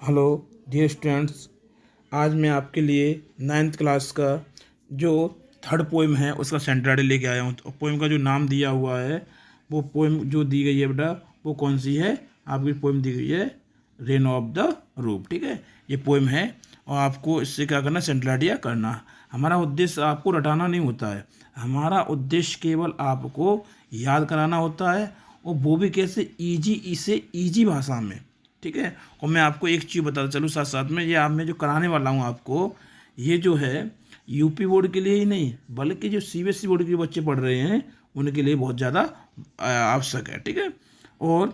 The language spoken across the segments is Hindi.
हेलो डियर स्टूडेंट्स, आज मैं आपके लिए नाइन्थ क्लास का जो थर्ड पोएम है उसका सेंटेंस लेके आया हूँ। तो पोएम का जो नाम दिया हुआ है, वो पोएम जो दी गई है बेटा, वो कौन सी है? आपकी पोएम दी गई है रेन ऑफ द रूप। ठीक है, ये पोएम है और आपको इससे क्या करना, सेंटेंस करना। हमारा उद्देश्य आपको रटाना नहीं होता है, हमारा उद्देश्य केवल आपको याद कराना होता है, और वो भी कैसे, ईजी भाषा में। ठीक है, और मैं आपको एक चीज़ बताता चलूँ साथ साथ में, ये आप मैं जो कराने वाला हूँ आपको, ये जो है यूपी बोर्ड के लिए ही नहीं बल्कि जो सीबीएसई बोर्ड के बच्चे पढ़ रहे हैं उनके लिए बहुत ज़्यादा आवश्यक है। ठीक है, और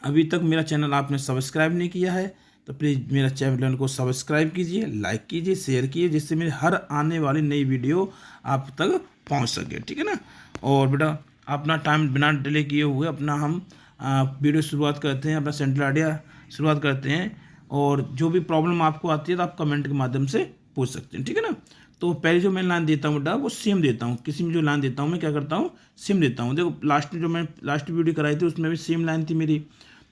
अभी तक मेरा चैनल आपने सब्सक्राइब नहीं किया है तो प्लीज़ मेरा चैनल को सब्सक्राइब कीजिए, लाइक कीजिए, शेयर कीजिए, जिससे मेरी हर आने वाली नई वीडियो आप तक पहुंच सके। ठीक है ना, और बेटा अपना टाइम बिना डिले किए हुए अपना हम वीडियो शुरुआत करते हैं, अपना सेंट्रल आइडिया शुरुआत करते हैं। और जो भी प्रॉब्लम आपको आती है तो आप कमेंट के माध्यम से पूछ सकते हैं। ठीक है ना, तो पहले जो मैं लाइन देता हूँ बेटा वो सेम देता हूँ, किसी में जो लाइन देता हूँ मैं क्या करता हूँ, सेम देता हूँ। देखो लास्ट में जो मैं लास्ट वीडियो कराई थी उसमें भी सेम लाइन थी मेरी।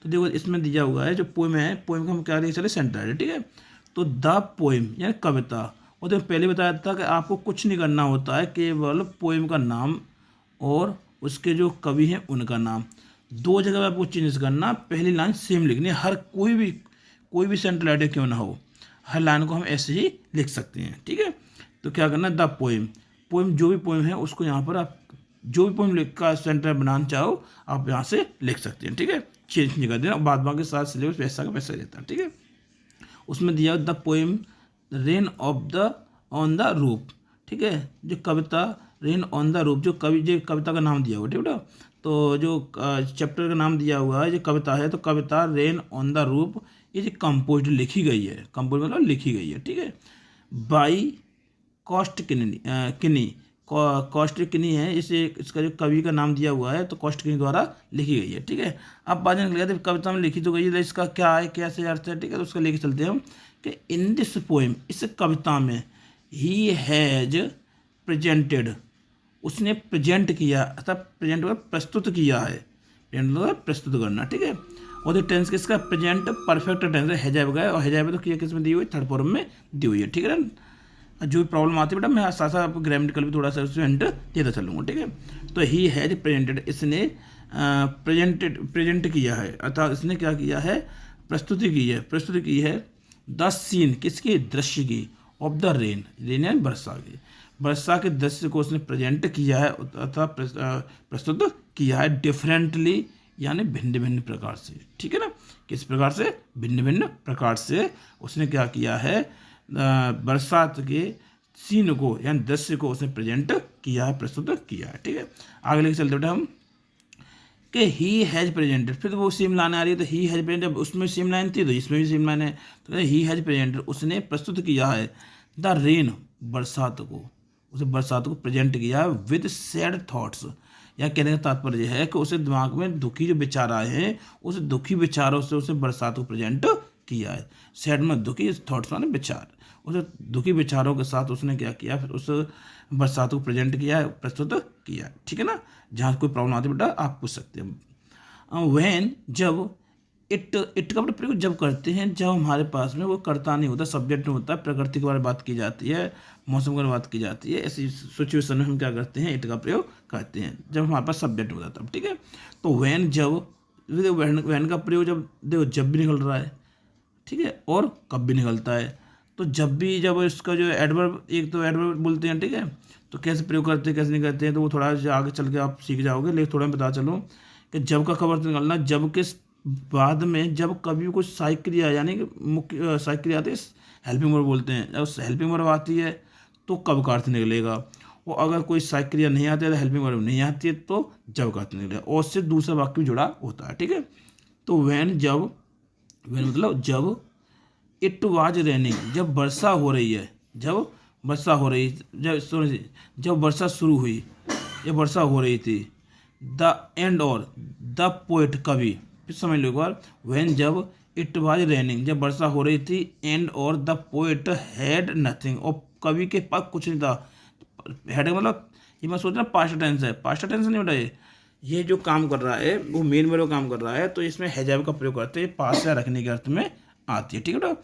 तो देखो इसमें दिया हुआ है जो पोएम है, पोएम का हम क्या लेके चले, सेंटर है। ठीक है, तो द पोएम यानी कविता। और तो पहले बताया था कि आपको कुछ नहीं करना होता है, केवल पोएम का नाम और उसके जो कवि हैं उनका नाम, दो जगह पे आपको चेंज करना, पहली लाइन सेम लिखनी है। हर कोई भी सेंट्रल आइडिया क्यों ना हो, हर लाइन को हम ऐसे ही लिख सकते हैं। ठीक है, तो क्या करना, द पोएम, पोएम जो भी पोएम है उसको यहाँ पर आप जो भी पोएम लिख का सेंटर बनाना चाहो आप यहाँ से लिख सकते हैं। ठीक है, चेंज नहीं कर देना, बाद बाकी साथ सिलेबस वैसा का वैसा रहता है। ठीक है, उसमें दिया the poem rain of the on the रूप। ठीक है, जो कविता रेन ऑन द रूप, जो कविता का नाम दिया हुआ। ठीक है, तो जो चैप्टर का नाम दिया हुआ है जो कविता है, तो कविता रेन ऑन द रूप ये जो कंपोज लिखी गई है, कंपोज मतलब लिखी गई है। ठीक है, बाई कॉस्ट किनी कॉस्ट किनी है, इसे इसका जो कवि का नाम दिया हुआ है तो कॉस्ट किनी द्वारा लिखी गई है। ठीक है, अब बात निकल गया कविता में लिखी तो गई है, इसका क्या है, कैसे अर्थ है। ठीक है, तो उसका लेके चलते हैं हम कि इन दिस पोएम, इस कविता में ही हैज प्रेजेंटेड, उसने प्रेजेंट किया अर्थात प्रेजेंट प्रस्तुत किया है, प्रेजेंट प्रस्तुत करना। ठीक है, और टेंस किसका, प्रेजेंट परफेक्ट टेंस है, हैजाब का है, और हैजाब तो किया किस में दी हुई, थर्ड फॉर्म में दी हुई है। ठीक है ना, जो भी प्रॉब्लम आती है बेटा मैं साथ साथ आपको ग्रामेटिकल भी थोड़ा सा उसमें हिंट देता चलूँगा। ठीक है, तो ही हैज प्रेजेंटेड, इसने प्रेजेंट किया है अर्थात इसने क्या किया है, प्रस्तुति की है द सीन, किसकी, दृश्य की, ऑफ द रेन, रेन यानी वर्षा के दृश्य को उसने प्रेजेंट किया है अर्थात प्रस्तुत किया है डिफरेंटली यानी भिन्न भिन्न प्रकार से। ठीक है ना, किस प्रकार से, भिन्न भिन्न प्रकार से उसने क्या किया है, बरसात के सीन को यानी दृश्य को उसने प्रेजेंट किया है, प्रस्तुत किया है। ठीक है, आगे लेके चलते बेटा हम कि ही हैज प्रेजेंटेड, फिर वो सेम लाइन आ रही है, तो ही हैज प्रेजेंटेड, उसमें सेम लाइन थी तो इसमें भी सेम लाइन है, तो ही हैज प्रेजेंटेड, उसने प्रस्तुत किया है द रेन, बरसात को, उसे बरसात को प्रेजेंट किया है विद सैड थॉट्स, या कहने का तात्पर्य यह है कि उसे दिमाग में दुखी जो विचार आए हैं उस दुखी विचारों से उसे बरसात को प्रेजेंट किया है। सैड में दुखी, थॉट्स माने विचार, उसे दुखी विचारों के साथ उसने क्या किया, फिर उस बरसात को प्रेजेंट किया है, प्रस्तुत किया है। ठीक है ना, जहाँ कोई प्रॉब्लम आती है बेटा आप पूछ सकते हैं। वैन, जब, इट का प्रयोग जब करते हैं जब हमारे पास में वो कर्ता नहीं होता, सब्जेक्ट नहीं होता, प्रकृति के बारे में बात की जाती है, मौसम के बारे में बात की जाती है, ऐसी सिचुएशन में हम क्या करते हैं, इट का प्रयोग करते हैं जब हमारे पास सब्जेक्ट होता है तब। ठीक है, तो वैन, जब, वैन का प्रयोग जब देखो जब भी निकल रहा है, ठीक है, और कब भी निकलता है। तो जब भी, जब इसका जो एडवर्ब, एक तो एडवर्ब बोलते हैं। ठीक है, तो कैसे प्रयोग करते हैं कैसे नहीं करते हैं तो वो थोड़ा आगे चल के आप सीख जाओगे, लेकिन थोड़ा मैं बता चलूँ कि जब का खबर तो निकलना, जब के बाद में जब कभी कुछ सहायक क्रिया यानी कि मुख्य सहायक क्रिया आती है, हेल्पिंग वर्ब बोलते हैं, जब हेल्पिंग वर्ब आती है तो कब का अर्थ निकलेगा, और अगर कोई सहायक क्रिया नहीं आती है तो हेल्पिंग वर्ब नहीं आती है तो जब का अर्थ निकलेगा, और उससे दूसरा वाक्य भी जुड़ा होता है। ठीक है, तो वैन, जब, वैन मतलब जब, इट वाज रेनिंग, जब वर्षा हो रही है, जब वर्षा हो रही, जब वर्षा शुरू हुई या वर्षा हो रही थी, द एंड, और द पोएट, कवि, फिर समझ लो एक बार, वैन, जब, इट वाज रेनिंग, जब वर्षा हो रही थी, एंड, और द पोएट हैड नथिंग, और कवि के पास कुछ नहीं था। हैड मतलब ये मैं सोच रहा पास्ट टेंस है, पास्ट टेंस नहीं बेटा, ये जो काम कर रहा है वो मेन वर्ब काम कर रहा है, तो इसमें हैजाब का प्रयोग करते हैं पास या रखने के अर्थ में आती है। ठीक है बेटा,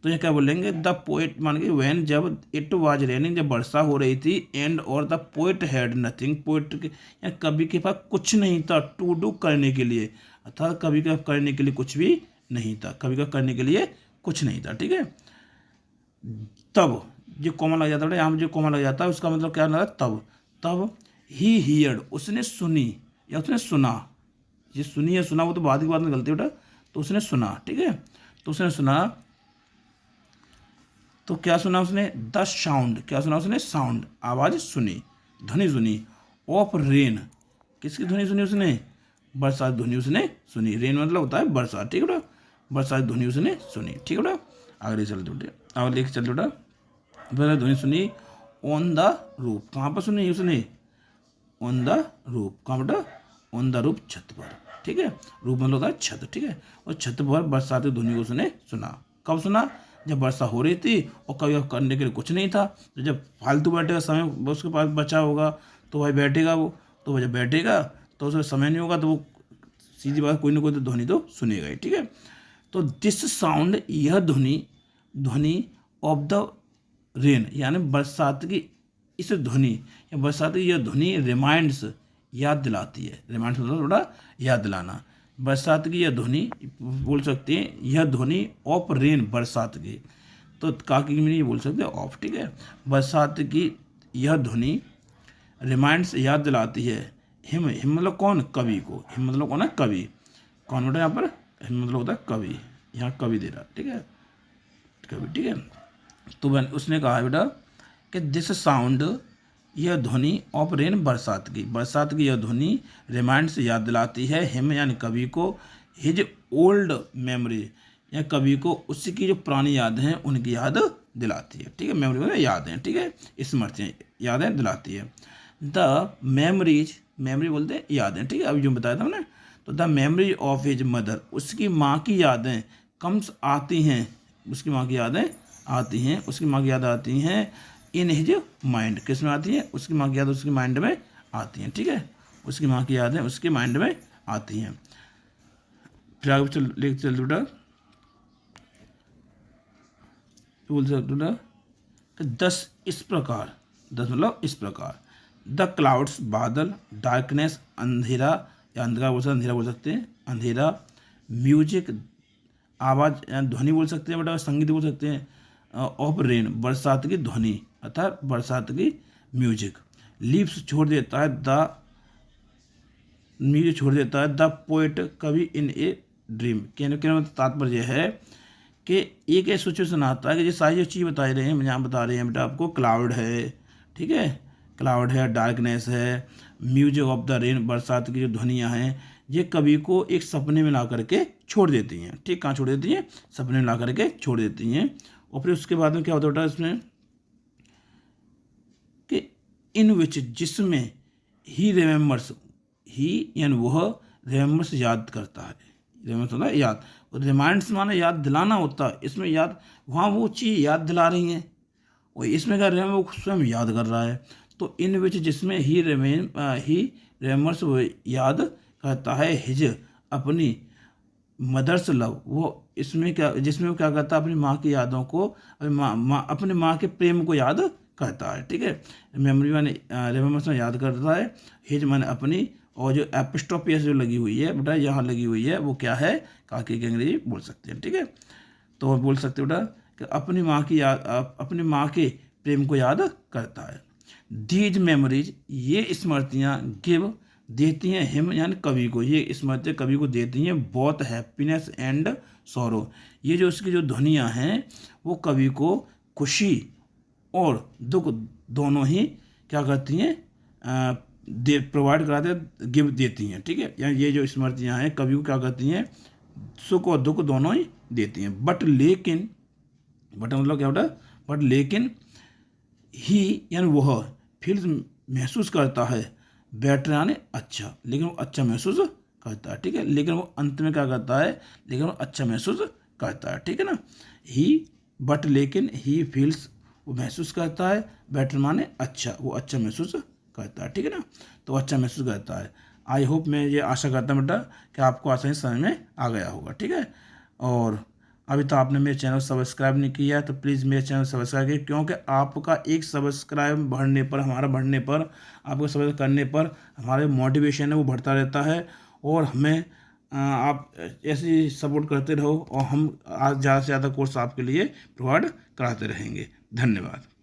तो ये क्या बोलेंगे, द पोएट मान के वैन, जब इट वाज रेनिंग, जब वर्षा हो रही थी, एंड और the poet had nothing, poet के या कवि के पास कुछ नहीं था, टू डू करने के लिए, अर्थात कवि का करने के लिए कुछ भी नहीं था, कवि का करने के लिए कुछ नहीं था। ठीक है, तब जो कॉमा लग जाता है यहाँ जो कॉमा लग जाता है उसका मतलब क्या लगा, तब। तब ही हियर्ड, उसने सुनी या उसने सुना, ये सुनी या सुना वो तो बाद की बात में गलती बेटा, तो उसने सुना। ठीक है, तो उसने सुना, तो क्या सुना उसने, द साउंड, क्या सुना उसने, साउंड, आवाज़ सुनी, ध्वनि सुनी, ऑफ रेन, किसकी ध्वनि सुनी उसने, बरसात ध्वनि उसने सुनी। रेन मतलब होता है बरसात। ठीक है बेटा, बरसात ध्वनि उसने सुनी। ठीक है बेटा, आगे चलते बेटे, आगे लेके चलते बेटा, बरसात ध्वनि सुनी ऑन द रूफ, कहाँ पर सुनी उसने, ऑन द रूफ, कहाँ बेटा, ऑन द रूफ, छत पर। ठीक है, रूफ मतलब होता है छत। ठीक है, और छत पर बरसाती ध्वनि को उसने सुना। कब सुना, जब वर्षा हो रही थी और कभी करने के लिए कुछ नहीं था, तो जब फालतू बैठेगा, समय उसके पास बचा होगा तो भाई बैठेगा वो, तो वो जब बैठेगा तो उसमें समय नहीं होगा, तो वो सीधी बात कोई ना कोई तो ध्वनि तो सुनेगा ही। ठीक है, तो दिस साउंड, यह ध्वनि, ध्वनि ऑफ द रेन, यानी बरसात की इस ध्वनि या बरसात की यह ध्वनि रिमाइंड्स, याद दिलाती है। रिमाइंड्स मतलब थोड़ा याद दिलाना। बरसात की यह ध्वनि बोल सकते हैं, यह ध्वनि ऑफ रेन, बरसात की, तो काकी में ये बोल सकते हैं ऑफ। ठीक है, बरसात की यह ध्वनि रिमाइंड्स, याद दिलाती है, हिम, हिम मतलब कौन, कवि को, हिम मतलब कौन है, कवि, कौन बेटा यहाँ पर, हिम मतलब होता है कवि, यहाँ कवि दे रहा। ठीक है, कवि। ठीक है, तो उसने कहा बेटा कि दिस साउंड, यह ध्वनि ऑफ रेन, बरसात की, बरसात की यह ध्वनि रिमाइंड्स, याद दिलाती है, हिम यानी कवि को, हिज ओल्ड मेमोरी, या कवि को उसकी जो पुरानी यादें हैं उनकी याद दिलाती है। ठीक है, मेमोरी में यादें, ठीक है, स्मृतियाँ, यादें दिलाती है। द मेमोरीज, मेमोरी बोलते हैं यादें। ठीक है, अभी जो बताया था हमने, तो the memory of his mother, उसकी माँ की यादें, कम्स आती हैं, उसकी माँ की यादें आती हैं, उसकी माँ की याद आती हैं, इन हिज माइंड, किस में आती है, उसकी माँ की याद उसकी माइंड में आती हैं। ठीक है, उसकी माँ की यादें उसके माइंड में आती हैं। फिर आगे चल लेके चल बेटा, बोल सकते बेटा कि 10 इस प्रकार, 10 मतलब इस प्रकार, द क्लाउड्स, बादल, डार्कनेस, अंधेरा या अंधकार बोल सकते, अंधेरा बोल सकते हैं, अंधेरा, म्यूजिक, आवाज़ या ध्वनि बोल सकते हैं बेटा, संगीत बोल सकते हैं, ऑफ रेन, बरसात की ध्वनि अर्थात बरसात की म्यूजिक, लीव्स छोड़ देता है, द म्यूजिक छोड़ देता है, द पोएट, कवि, इन ए ड्रीम, कहने का तात्पर्य है कि एक ऐसा सिचुएशन आता है कि ये सारी जो चीज़ बता रहे हैं, यहाँ बता रहे हैं बेटा आपको, क्लाउड है, ठीक है, क्लाउड है, डार्कनेस है, म्यूजिक ऑफ द रेन, बरसात की जो ध्वनियाँ हैं, ये कवि को एक सपने में ला करके छोड़ देती हैं। ठीक, कहाँ छोड़ देती हैं, सपने में ला करके छोड़ देती हैं। और फिर उसके बाद में क्या होता है इसमें कि इन विच, जिसमें ही रिमेम्बर्स, ही यानी वह, रिमेम्बर्स याद करता है, रिमेम्बर्स होता है याद, और रिमाइंड्स माने याद दिलाना होता है, इसमें याद, वहाँ वो चीज़ याद दिला रही हैं और इसमें क्या रहे वो स्वयं याद कर रहा है। तो इन विच, जिसमें ही रिमेम्बर्स वो याद करता है, हिज अपनी मदर्स लव, वो इसमें क्या, जिसमें वो क्या करता है, अपनी माँ की यादों को, अपनी माँ के प्रेम को याद करता है। ठीक है, मेमोरी माने रिमेम्बर्स में याद करता है, हिज माने अपनी, और जो एपिस्ट्रोफी जो लगी हुई है बेटा यहाँ लगी हुई है वो क्या है, काकी की अंग्रेजी बोल सकते हैं। ठीक है, तो बोल सकते बेटा कि अपनी माँ की याद, अपनी माँ के प्रेम को याद करता है। दीज मेमोरीज, ये स्मृतियाँ, गिव देती हैं, हिम यानी कवि को, ये स्मृतियाँ कवि को देती हैं बहुत हैप्पीनेस एंड सॉरो, ये जो उसकी जो ध्वनियाँ हैं वो कवि को खुशी और दुख दोनों ही क्या करती हैं, प्रोवाइड कराते, गिव देती हैं। ठीक है, यानी ये जो स्मृतियाँ हैं कवि को क्या करती हैं, सुख और दुख दोनों ही देती हैं। बट लेकिन, बट मतलब क्या होता है, बट लेकिन ही यानी वह फील्स महसूस करता है, बेटर यानी अच्छा, लेकिन वो अच्छा महसूस करता है। ठीक है, लेकिन वो अंत में क्या करता है, लेकिन वो अच्छा महसूस करता है। ठीक है ना, ही, बट लेकिन ही फील्स, वो महसूस करता है, बेटर माने अच्छा, वो अच्छा महसूस करता है। ठीक है ना, तो अच्छा महसूस करता है। आई होप, मैं ये आशा करता हूँ बेटा कि आपको आसानी समझ में आ गया होगा। ठीक है, और अभी तो आपने मेरे चैनल सब्सक्राइब नहीं किया है तो प्लीज़ मेरे चैनल सब्सक्राइब कीजिए, क्योंकि आपका एक सब्सक्राइब बढ़ने पर, हमारा बढ़ने पर, आपको सब्सक्राइब करने पर हमारे मोटिवेशन है वो बढ़ता रहता है। और हमें आप ऐसे ही सपोर्ट करते रहो और हम आज ज़्यादा से ज़्यादा कोर्स आपके लिए प्रोवाइड कराते रहेंगे। धन्यवाद।